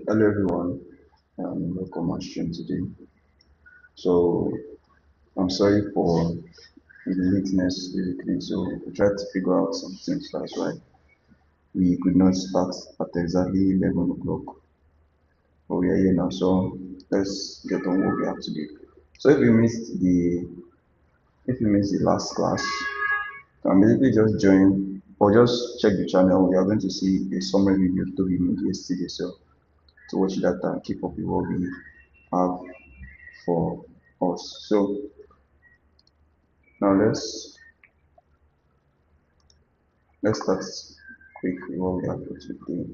Hello everyone, welcome on stream today. So I'm sorry for the lateness basically. So we tried to figure out some things. That's why we could not start at exactly 11 o'clock, but we are here now. So let's get on what we have to do. So if you missed the last class, you can basically just join or just check the channel. We are going to see a summary video to be made yesterday. So to watch that and keep up with what we have for us. So now let's start quickly what we have for today.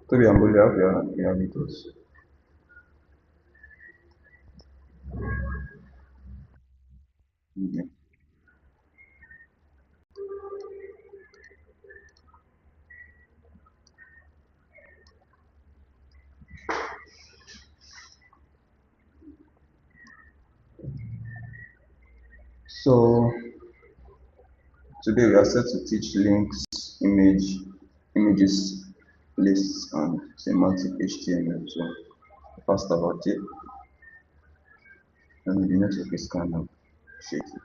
Toby and Bully, you have with us. Yeah. So today we are set to teach links, images, lists, and semantic HTML. So first about it, and the network is kind of shaky.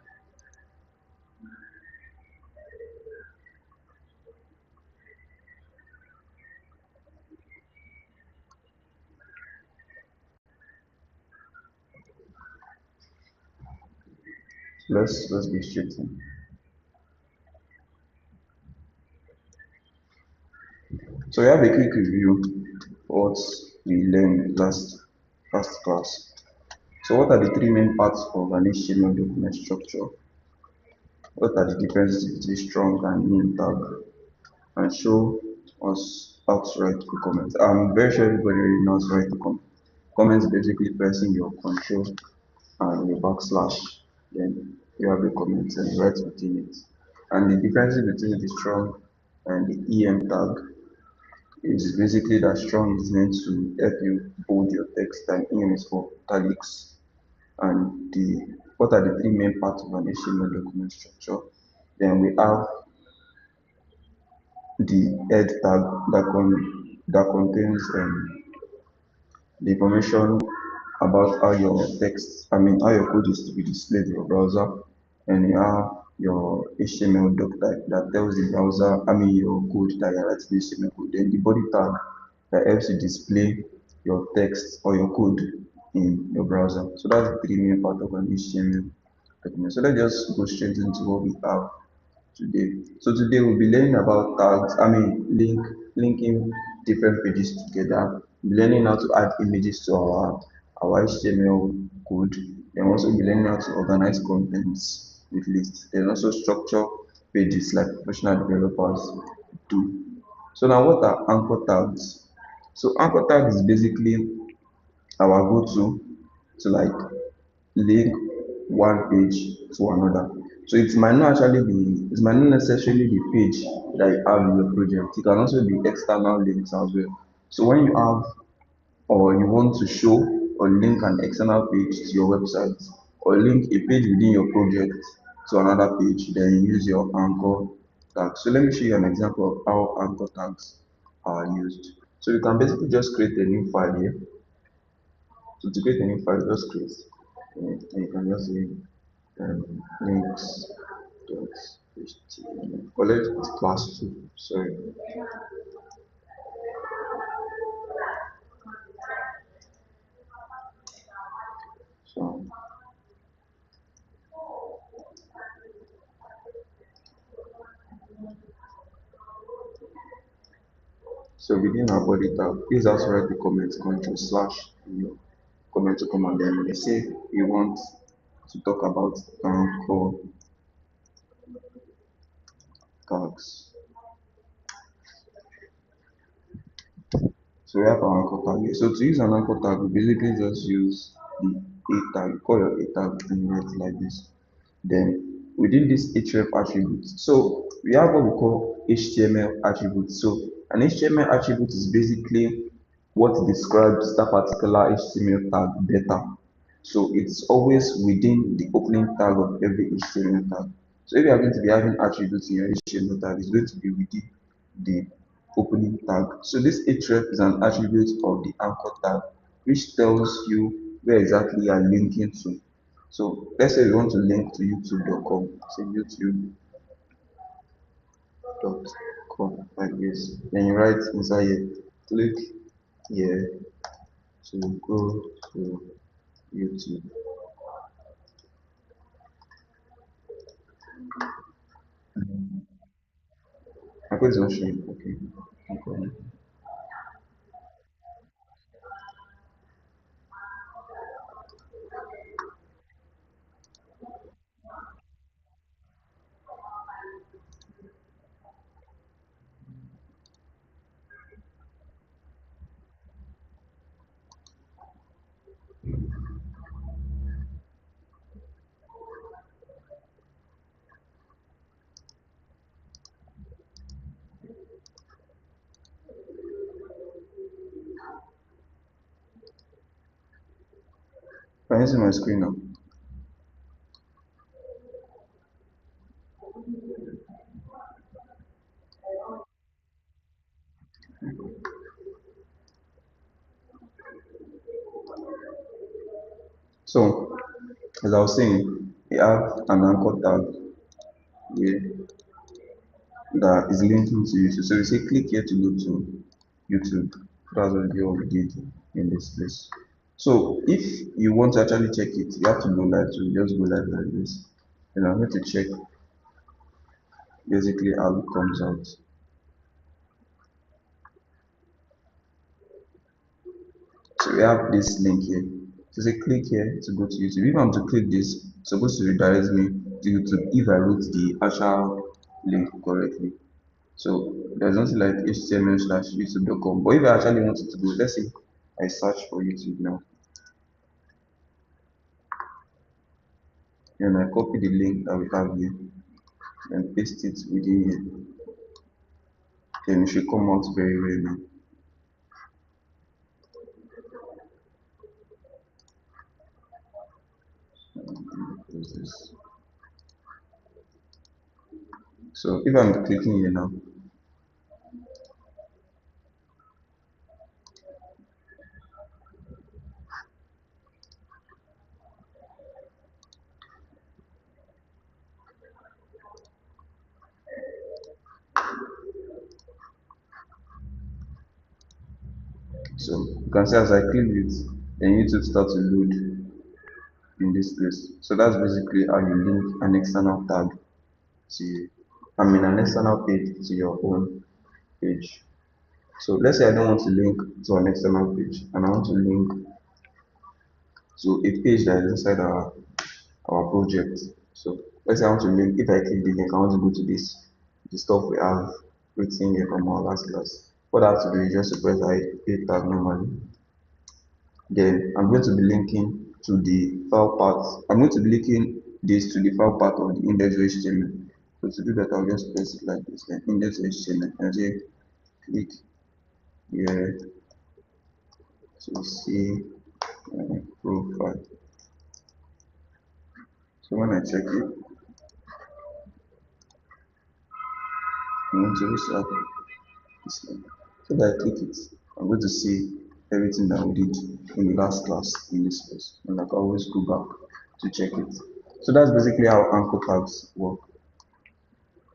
Let's be straight in. So we have a quick review what we learned last class. So what are the three main parts of an HTML document structure? What are the differences between strong and mean tag? And show us how to write quick comments. I'm very sure everybody already knows how to write the comments. Basically pressing your control and your backslash, then you have the comments and you write within it. And the differences between the strong and the EM tag is basically that strong is meant to help you bold your text and EM is for italics. And what are the three main parts of an HTML document structure? Then we have the head tag that contains the information about how your text, how your code is to be displayed in your browser, and you have your HTML doc type that tells the browser, your code that you're writing the HTML code. Then the body tag that helps you display your text or your code in your browser. So that's the three main part of an HTML document. So let's just go straight into what we have today. So today we'll be learning about tags, linking different pages together, learning how to add images to our HTML code, then also be learning how to organize contents with lists, then also structure pages like professional developers do. So now what are anchor tags? So anchor tags is basically our go-to to like link one page to another. So it might not necessarily be page that you have in your project. It can also be external links as well. So when you have or you want to show or link an external page to your website or link a page within your project to another page, then you use your anchor tag. So let me show you an example of how anchor tags are used. So you can basically just create a new file here. So to create a new file, just create. You can just say links.html. Collect class 2. Sorry. So, so within our body tab, please also write the comment control slash in your comment to come and then we say we want to talk about anchor tags. So we have our anchor tag here. So to use an anchor tag, we basically just use the a tag. You call your a tag and you write like this. Then within this href attribute, so we have what we call HTML attribute. So an HTML attribute is basically what describes that particular HTML tag better. So it's always within the opening tag of every HTML tag. So if you are going to be having attributes in your HTML tag, it's going to be within the opening tag. So this href is an attribute of the anchor tag, which tells you where exactly you are linking to. So let's say we want to link to youtube.com. Say youtube.com like this. Then you write inside here, click here to go to YouTube. My code is not showing. Okay. No problem. Can you see my screen now? So as I was saying, we have an anchor tag here that is linking to YouTube. So we say click here to go to YouTube. That's what we did in this place. So if you want to actually check it, you have to go live. So you just go live like this. And I'm going to check basically how it comes out. So we have this link here. So say click here to go to YouTube. If I'm to click this, it's supposed to redirect me to YouTube if I wrote the actual link correctly. So there's nothing like html slash youtube.com. But if I actually wanted to go, let's say I search for YouTube now and I copy the link that we have here and paste it within here, then it should come out very well now. So if I'm clicking here now, so you can see as I click it, then YouTube starts to load in this place. So that's basically how you link an external tag to, an external page to your own page. So let's say I don't want to link to an external page and I want to link to a page that is inside our project. So let's say I want to link, if I click the link, I want to go to this, the stuff we have written here from our last class. What I have to do is just to press a tag normally. Then I'm going to be linking to the file path. I'm going to be linking this to the file path of the index.html. So to do that, I'll just press it like this, then index.html, and say click here to see my profile. So when I check it, I'm going to restart this link. So that I click it, I'm going to see everything that we did in the last class in this place. And I can always go back to check it. So that's basically how anchor tags work.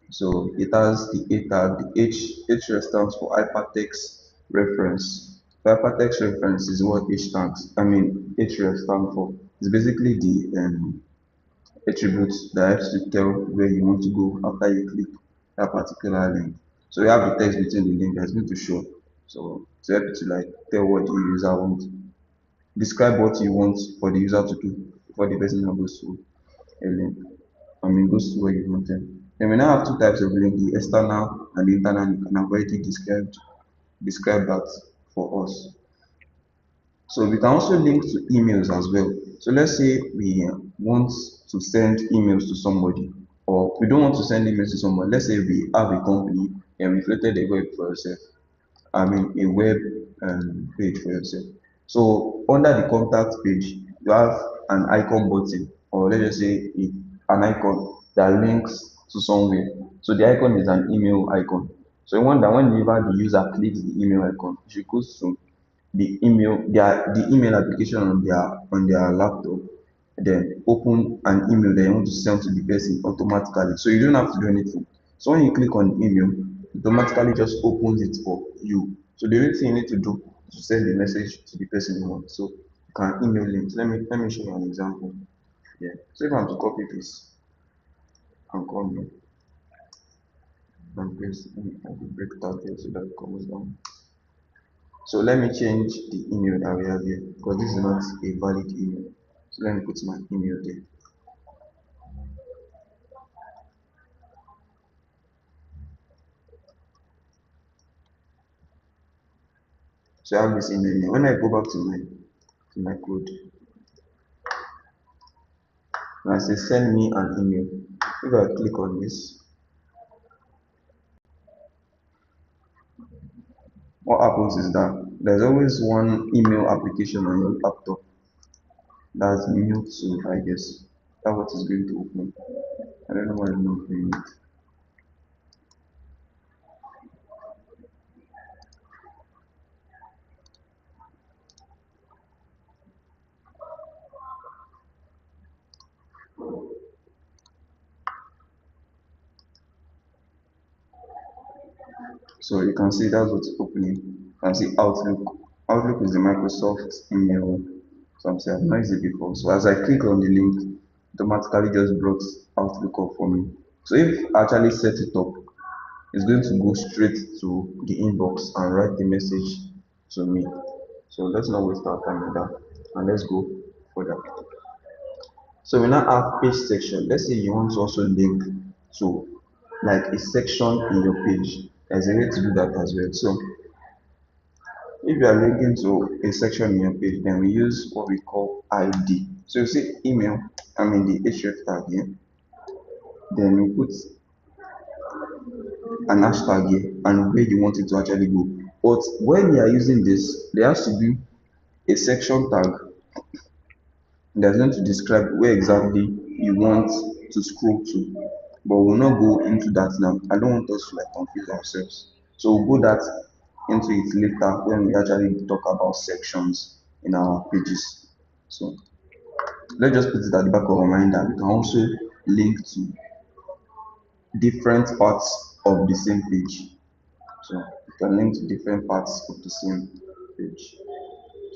So it has the A tag, the H stands for hypertext reference. The hypertext reference is what href stands for. It's basically the attribute that helps to tell where you want to go after you click that particular link. So you have the text between the link that's going to show. So to help you to like tell what the user wants, describe what you want for the user to do before the person now goes to a link. Goes to where you want them. Then we now have two types of link, the external and the internal link, and I've already described that. for us. So we can also link to emails as well. So let's say we want to send emails to somebody, or we don't want to send emails to someone. Let's say we have a company and we created a web for yourself. I mean a web page for yourself. So under the contact page, you have an icon button, or let's just say an icon that links to somewhere. So the icon is an email icon. So you want that whenever the user clicks the email icon, it should go to the email application on their laptop, then open an email that you want to send to the person automatically. So you don't have to do anything. So when you click on email, it automatically just opens it for you. So the only thing you need to do is to send the message to the person you want. So you can email link. Let me show you an example. Yeah. So if I'm to copy this and come here and paste, I will break that here so that it comes down. So let me change the email that we have here because this is not a valid email. So let me put my email there. So I have this email here. When I go back to my code, and I say send me an email. If I click on this, what happens is that there's always one email application on your laptop that's new to, I guess. That's what is going to open. I don't know why I'm not opening it. So you can see that's what's opening. You can see Outlook. Outlook is the Microsoft email. So I'm saying I've not used it before. So as I click on the link, it automatically just brought Outlook up for me. So if I actually set it up, it's going to go straight to the inbox and write the message to me. So let's not waste our time with that. And let's go further. So we now have page section. Let's say you want to also link to like a section in your page. There's a way to do that as well. So if you are linking to a section in your page, then we use what we call ID. So you see email, I mean the href tag here. Then we put an hashtag here and where you want it to actually go. But when you are using this, there has to be a section tag that's going to describe where exactly you want to scroll to. But we'll not go into that now. I don't want us to like confuse ourselves. So we'll go that into it later when we actually talk about sections in our pages. So let's just put it at the back of our mind that we can also link to different parts of the same page. So we can link to different parts of the same page.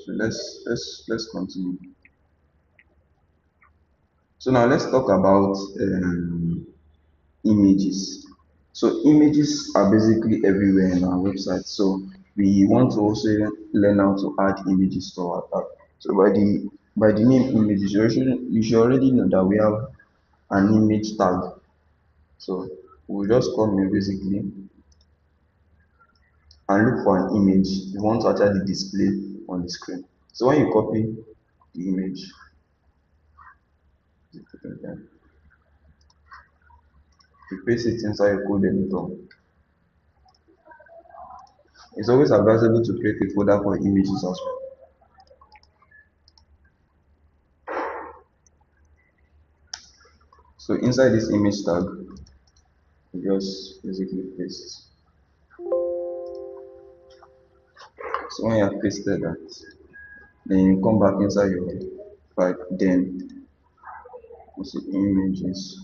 So let's continue. So now let's talk about images. So images are basically everywhere in our website. So we want to also learn how to add images to our tab. So by the name images, you should already know that we have an image tag. So we'll just come here basically and look for an image you want to actually display on the screen. So when you copy the image, you paste it inside your code editor. It's always advisable to create a folder for images as well. So inside this image tag, you just basically paste. So when you have pasted that, then you come back inside your file, then you see images.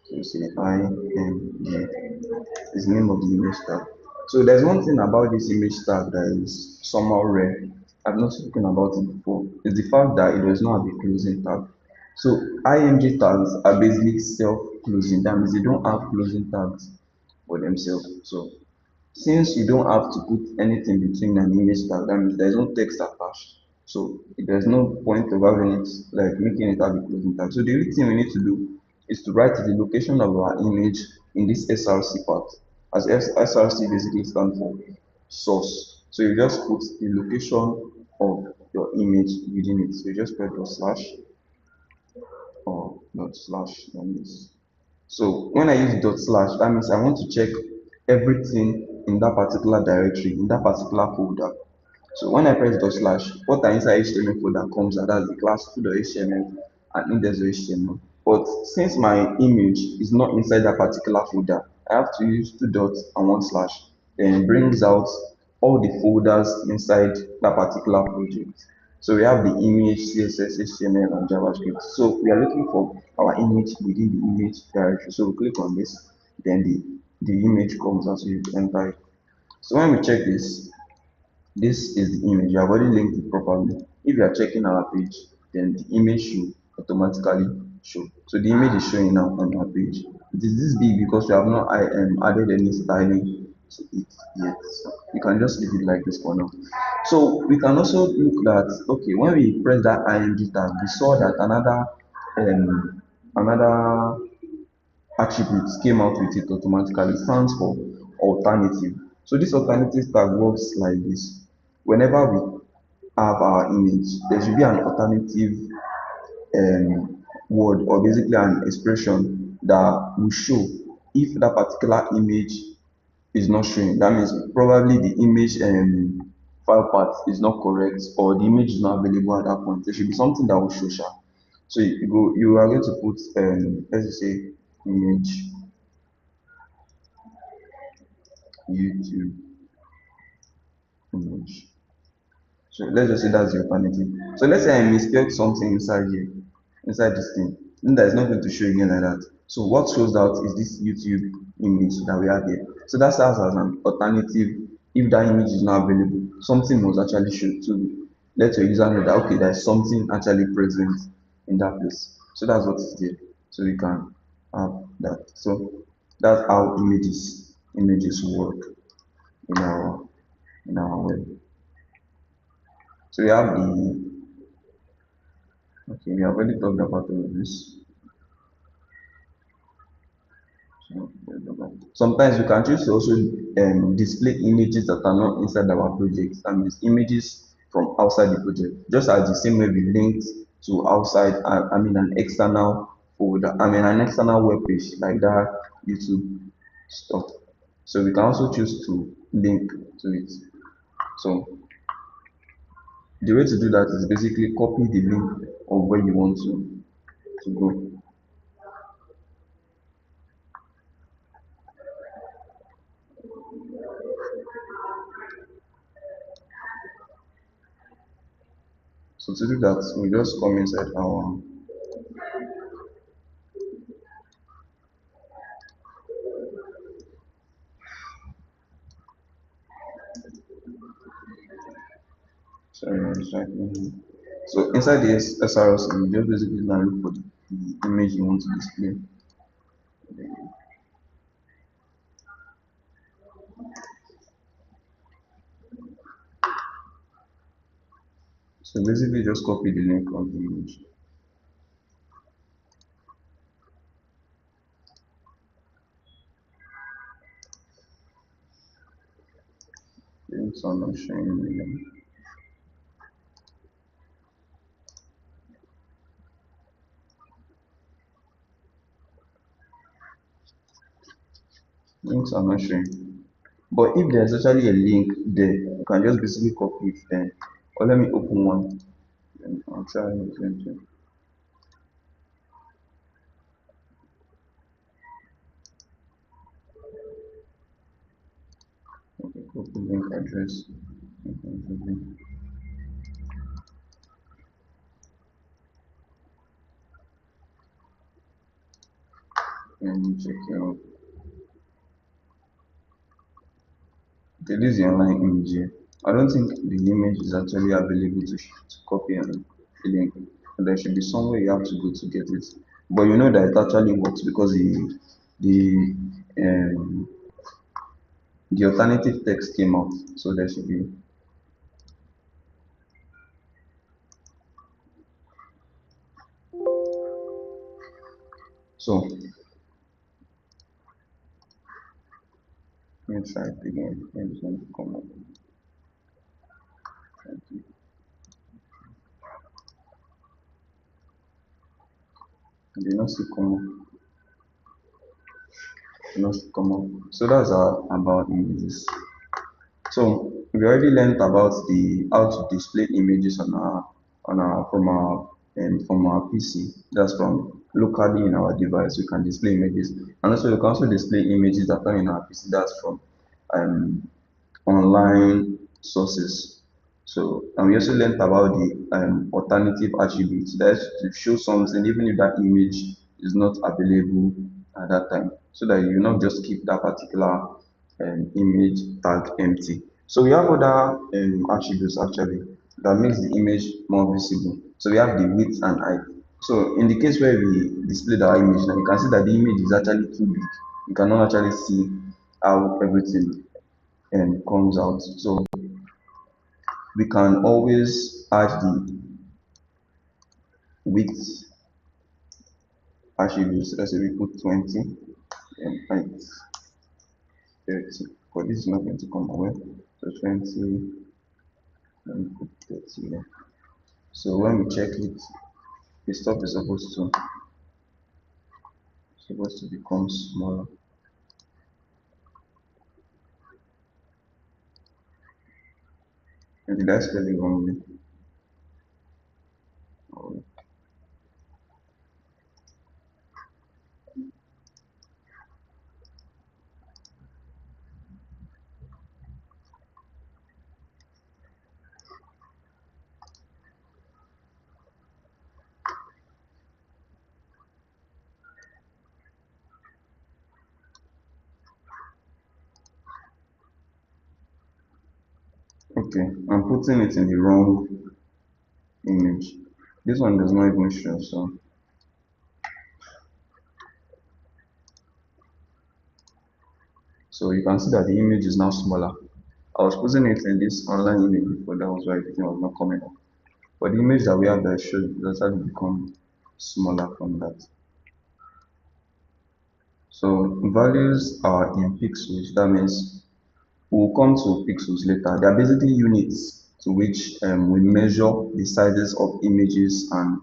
So you see IMG is the name of the image tag. So there's one thing about this image tag that is somehow rare. I've not spoken about it before. It's the fact that it does not have a closing tag. So IMG tags are basically self-closing. That means they don't have closing tags for themselves. So since you don't have to put anything between an image tag, that means there's no text attached. So there's no point of having it like making it have a closing tag. So the only thing we need to do is to write the location of our image in this src part. as SRC basically stands for source. So you just put the location of your image within it. So you just put dot slash or dot slash. That means, so when I use dot slash, that means I want to check everything in that particular directory, in that particular folder. So when I press dot slash, what are inside HTML folder comes out, that's the class 2.html and index.html. But since my image is not inside that particular folder, I have to use two dots and one slash. Then it brings out all the folders inside that particular project. So we have the image, CSS, HTML, and JavaScript. So we are looking for our image within the image directory. So we click on this, then the image comes out, so you enter it. So when we check this is the image. You have already linked it properly. If you are checking our page, then the image should automatically show. So the image is showing now on our page. It is this big because we have not added any styling to it yet. So you can just leave it like this for now. So we can also look at, okay, when we press that ing tag, we saw that another attributes came out with it automatically. It stands for alternative. So this alternative tag works like this. Whenever we have our image, there should be an alternative word or basically an expression that will show if that particular image is not showing. That means probably the image file path is not correct or the image is not available at that point. There should be something that will show sha. So you are going to put let's just say image YouTube image. So let's just say that's the alternative. So let's say I misspelled something inside here, inside this thing. Then that is not going to show again like that. So what shows out is this YouTube image that we have here. So that serves as an alternative. If that image is not available, something must actually show to let your user know that okay, there's something actually present in that place. So that's what is there. So we can have that. So that's how images work in our web. So we have okay, we have already talked about all of this. Sometimes we can choose to also display images that are not inside our project. That means images from outside the project. Just as the same way we linked to outside, I mean an external folder, I mean an external web page like that YouTube stuff. So we can also choose to link to it. So the way to do that is basically copy the link of where you want to go. So to do that, we just come inside our so inside the SRS, you just basically now look for the image you want to display. So basically just copy the link of the image. Links are not showing the link. Links are not showing. But if there's actually a link there, you can just basically copy it then. Or let me open one. Then I'll try it. Okay, copy link address. And check it out. Okay, this is the online image here. I don't think the image is actually available to copy and fill in. There should be somewhere you have to go to get it. But you know that it actually works because the um, the alternative text came out. So there should be. So Let me try it again. Maybe it's going to come up. They not still come up. They not still come up. So that's about images. So we already learned about the how to display images on our from our PC. That's from locally in our device. We can display images, and also we can also display images that are in our PC. That's from um, online sources. So, and we also learned about the alternative attributes. That's to show something even if that image is not available at that time, so that you not just keep that particular image tag empty. So we have other attributes actually that makes the image more visible. So we have the width and height. So in the case where we display our image now, you can see that the image is actually too big. You cannot actually see how everything comes out. So we can always add the width attributes. Let's say we put 20 and height 30. But this is not going to come away. So 20 and put 30 here. So when we check it, the stuff is supposed to become smaller. And did I spell it wrongly? Oh, okay, I'm putting it in the wrong image. This one does not even show. So you can see that the image is now smaller. I was putting it in this online image before, that was why everything was not coming up. But the image that we have that should actually become smaller from that. So values are in pixels. That means we'll come to pixels later. They are basically units to which we measure the sizes of images and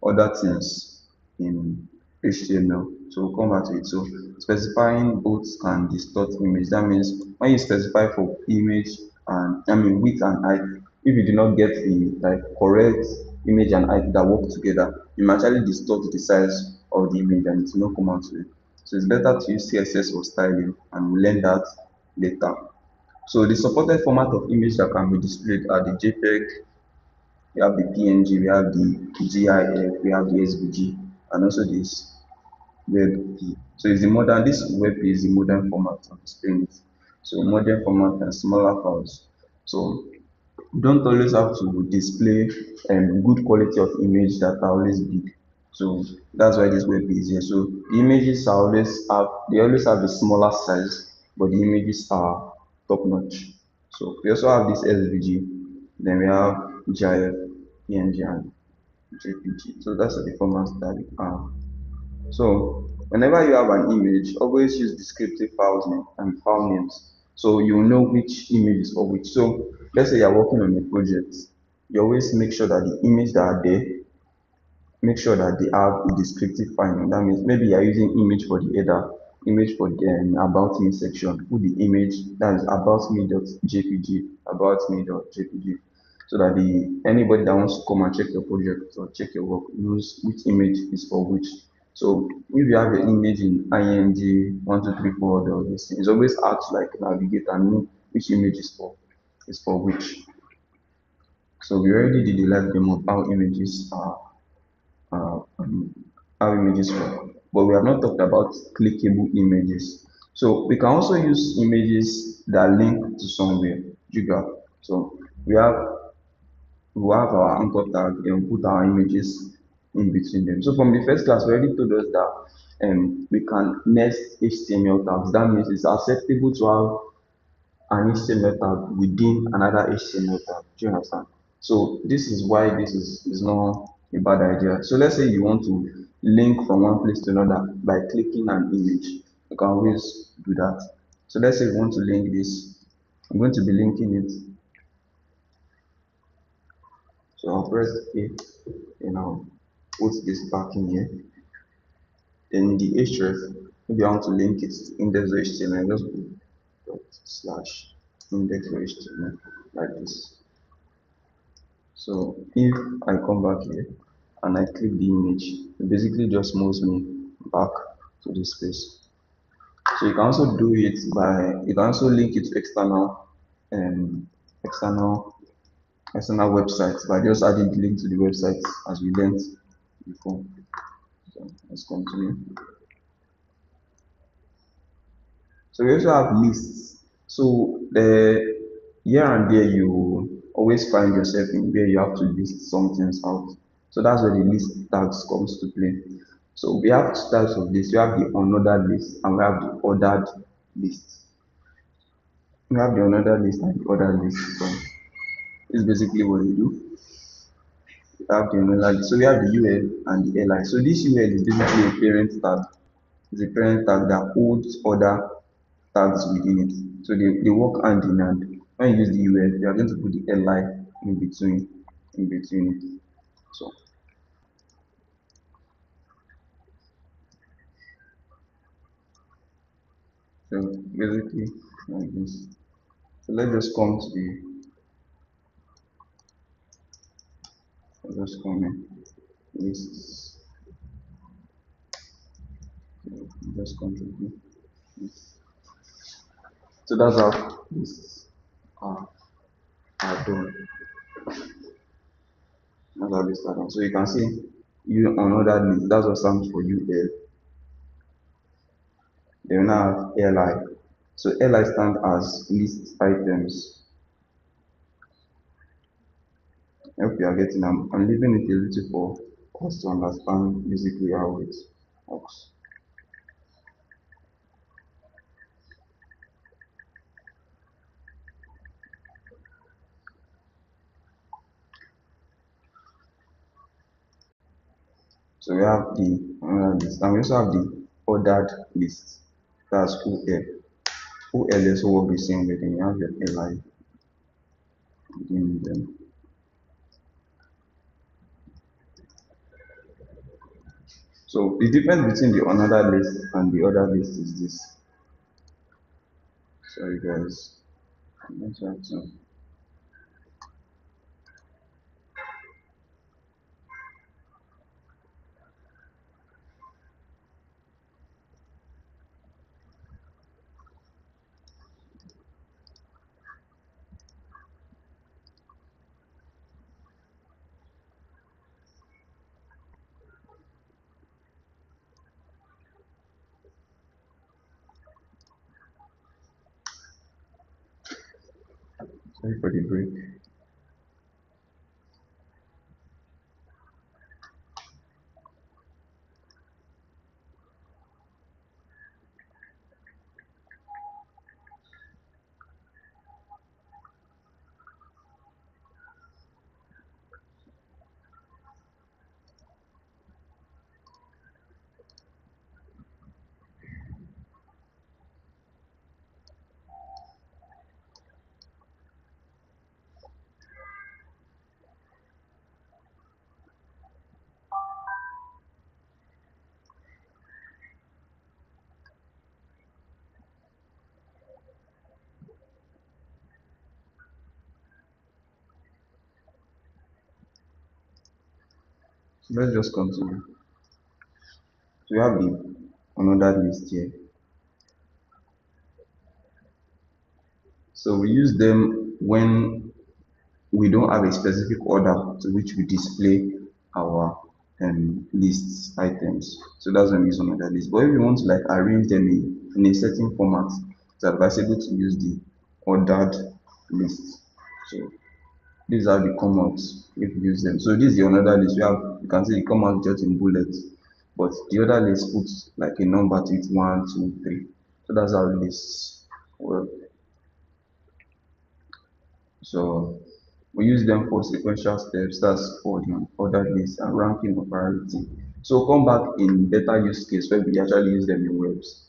other things in HTML. So we'll come back to it. So specifying both can distort image. That means when you specify for image and width and height, if you do not get the correct image and height that work together, you might actually distort the size of the image and it will not come out to it. So it's better to use CSS for styling and we'll learn that later. So the supported format of image that can be displayed are the JPEG, we have the PNG, we have the GIF, we have the SVG, and also this WebP. So it's the modern, this WebP is the modern format of displaying it. So modern format and smaller files. So you don't always have to display good quality of image that are always big. So that's why this web is here. So the images are always have a smaller size, but the images are top notch. So we also have this SVG, then we have GIF, PNG, and JPG. So that's the formats that we have. So whenever you have an image, always use descriptive files name and file names. So you know which image is for which. So let's say you're working on a project, you always make sure that the image that are there, make sure that they have a descriptive file name. That means maybe you're using image for the header, image for the about me section, put the image that is about me.jpg, about me.jpg. So that the anybody that wants to come and check your project or check your work knows which image is for which. So if you have an image in ing 1234 or this thing, it's always hard to navigate and know which image is for which. So we already did a live demo of how images work, but we have not talked about clickable images. So we can also use images that link to somewhere. You got so we have we have our anchor tag and put our images in between them. So from the first class, we already told us that we can nest HTML tags. That means it's acceptable to have an HTML tag within another HTML tag. Do you understand? So this is why is not a bad idea. So let's say you want to link from one place to another by clicking an image. You can always do that. So let's say we want to link this. I'm going to be linking it. So I'll press A and I'll put this back in here. Then in the href, maybe I want to link it to index.html, just put dot slash index.html like this. So if I come back here and I click the image, it basically just moves me back to this place. So you can also do it by, you can also link it to um, external external websites by just adding the link to the website as we learned before. So let's continue. So we also have lists. So the here and there you always find yourself in where you have to list some things out. So that's where the list tags comes to play. So we have two types of lists. We have the unordered list and we have the ordered list. We have the unordered list and the ordered list. So this is basically what we do. We have the unordered list. So we have the UL and the LI. So this UL is basically a parent tag. It's a parent tag that holds other tags within it. So they work hand in hand. When you use the UL, you are going to put the LI in between it. So basically like this. So let's just come to the let's just come in lists. Just come to the list. So that's how lists are, are done. That's how lists are done. So you can see you on that list, that's what stands for UL. They will now have LI. So LI stands as list items. I hope you are getting them. I'm leaving it a little for us to understand basically how it works. So we have the list and we also have the ordered list. That's OL. OL is what we're saying within you have your LI within them. So the difference between the another list and the other list is this. Sorry guys. Let's try to sorry for the break. So let's just continue. So we have the another list here. So we use them when we don't have a specific order to which we display our lists items. So that's when we use another list. But if you want to like arrange them in a certain format, it's advisable to use the ordered list. So this is how they come out if you use them. So this is the another list. You can see it come out just in bullets, but the other list puts like a number to it, 1, 2, 3. So that's how lists work. So we use them for sequential steps, that's for the ordered list and ranking of priority. So come back in better use case where we actually use them in webs.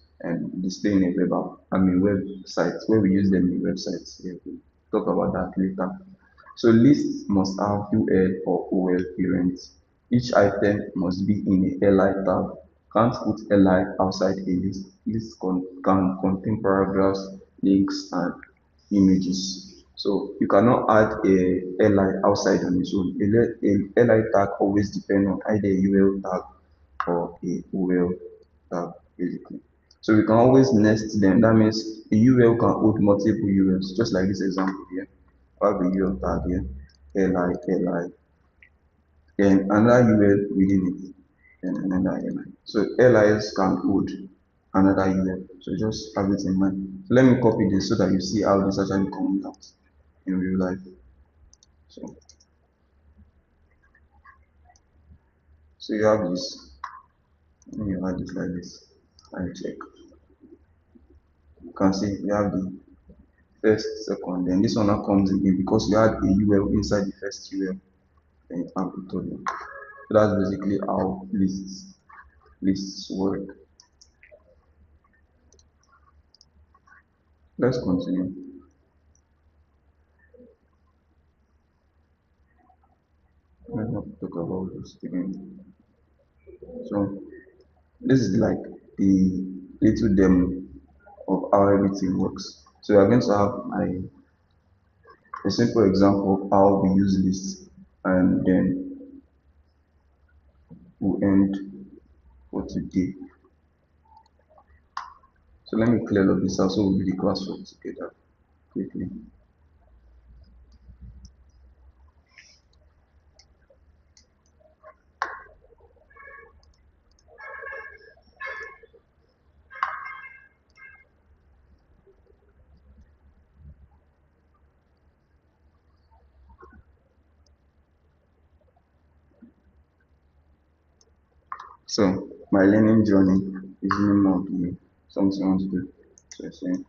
displaying a website where we use them in websites. Yeah, we'll talk about that later. So lists must have UL or OL parents. Each item must be in a li tag. Can't put li outside a list. Can contain paragraphs, links, and images. So you cannot add a li outside on its own. A li tag always depend on either a UL tag or a OL tag, basically. So we can always nest them. That means a UL can hold multiple ULs, just like this example here. I have a UL tag here, li, then another UL within it, then another li. So LIs can hold another UL. So just have it in mind. So let me copy this so that you see how this actually comes out in real life. So, so you have this. Let me add it like this. I check. You can see you have the first, second, then this one now comes again because you had a UL inside the first UL, then you have the third one. So that's basically how lists work. Let's continue. Let's not talk about this again. So this is like the little demo of how everything works. So we are going to have a simple example of how we use lists, and then we'll end for today. So let me clear all of this out so we'll do the classwork together quickly. So my learning journey is no more the something I want to do. So I say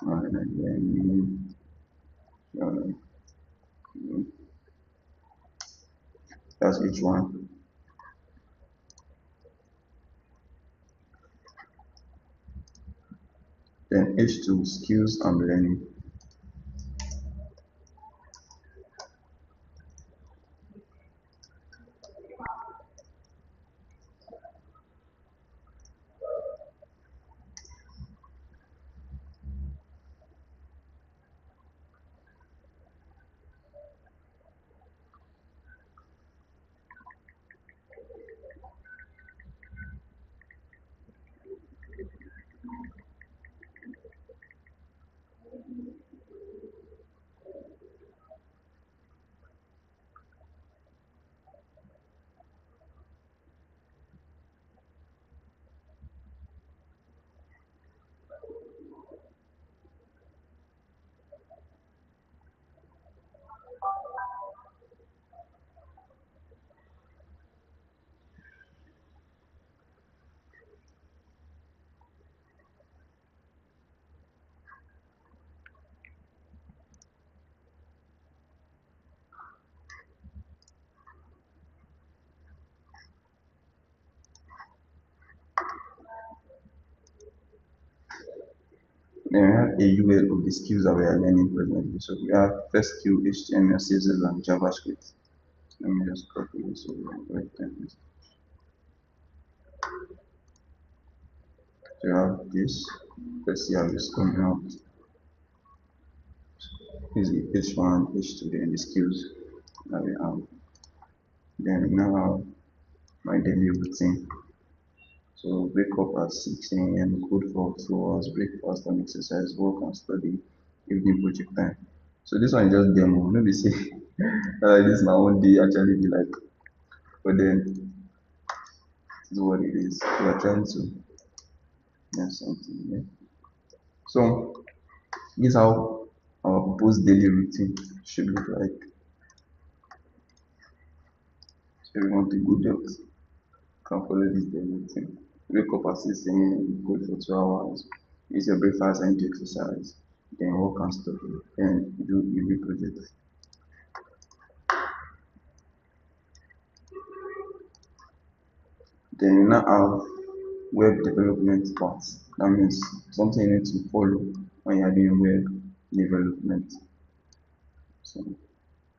my learning journey. That's each one. Then H2 skills and learning. Then we have a UL of the skills that we are learning presently. So we have first skill HTML, CSS, and JavaScript. Let me just copy this over and write them. So you have this. Let's see how this coming out. This is H1, H2, then the skills that we have. Then we now have my daily routine. So wake up at 6 a.m., code for 2 hours, breakfast and exercise, work and study, evening project time. So this one is just demo. Maybe say this my own day actually be like, but then this is what it is. We are trying to learn something. Yeah. So this is how our proposed daily routine should look like. So we want a good health. Can follow this daily routine. Wake up at 6 a.m., code for 2 hours, use your breakfast and do exercise, then work and study, then do evening project. Then you now have web development part. That means something you need to follow when you're doing web development. So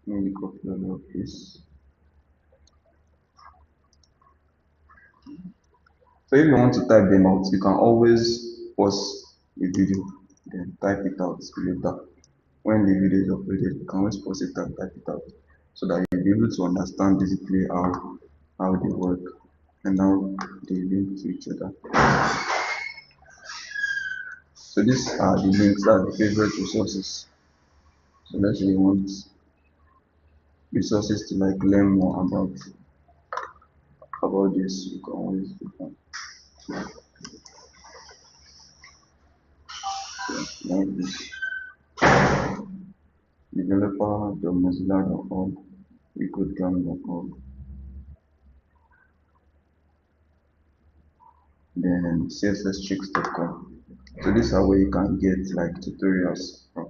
let me copy all of this. So if you want to type them out, you can always pause the video, then type it out later. When the video is uploaded, you can always pause it and type it out so that you'll be able to understand basically how they work and how they link to each other. So these are the links, that the favorite resources. So let's say you want resources to like learn more about this, you can always do that. So like this developer.mozilla.org, recodecamp.org, then csschicks.com. So these are where you can get like tutorials from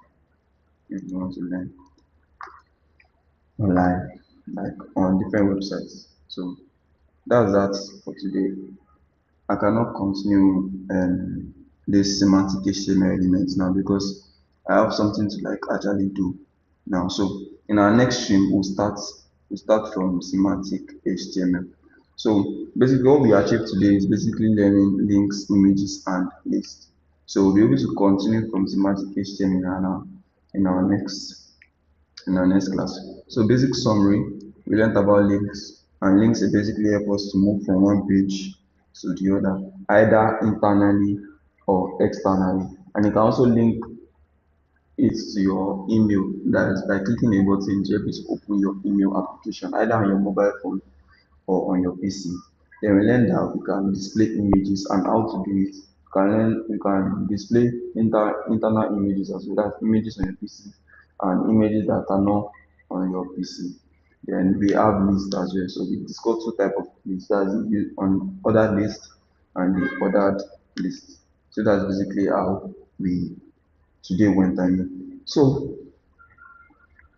if you want to learn online, like on different websites. So that's that for today. I cannot continue this semantic HTML elements now because I have something to like actually do now. So in our next stream, we'll start from semantic HTML. So basically what we achieved today is basically learning links, images, and lists. So we'll be able to continue from semantic HTML now in our next class. So basic summary, we learned about links, and links basically help us to move from one page to the other, either internally or externally. And you can also link it to your email, that is by clicking a button to help you to open your email application, either on your mobile phone or on your PC. Then we learn that we can display images and how to do it. We can display internal images as well, that's images on your PC and images that are not on your PC. Then we have lists as well. So we discuss two type of lists, that's the on ordered list and the ordered list. So that's basically how we today went. I mean. So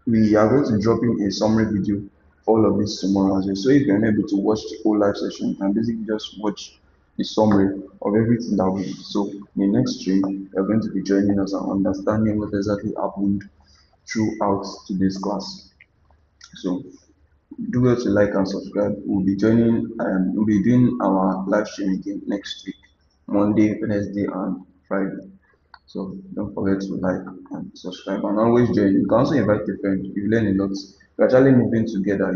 we are going to drop in a summary video for all of this tomorrow as well. So if you're unable to watch the whole live session, you can basically just watch the summary of everything that we did. So in the next stream, you're going to be joining us and understanding what exactly happened throughout today's class. So do well to like and subscribe. We'll be doing our live stream again next week, Monday, Wednesday, and Friday. So don't forget to like and subscribe and always join. You can also invite a friend. You learn a lot. We're actually moving together.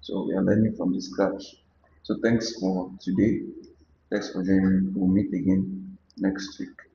So we are learning from the scratch. So thanks for today. Thanks for joining. We'll meet again next week.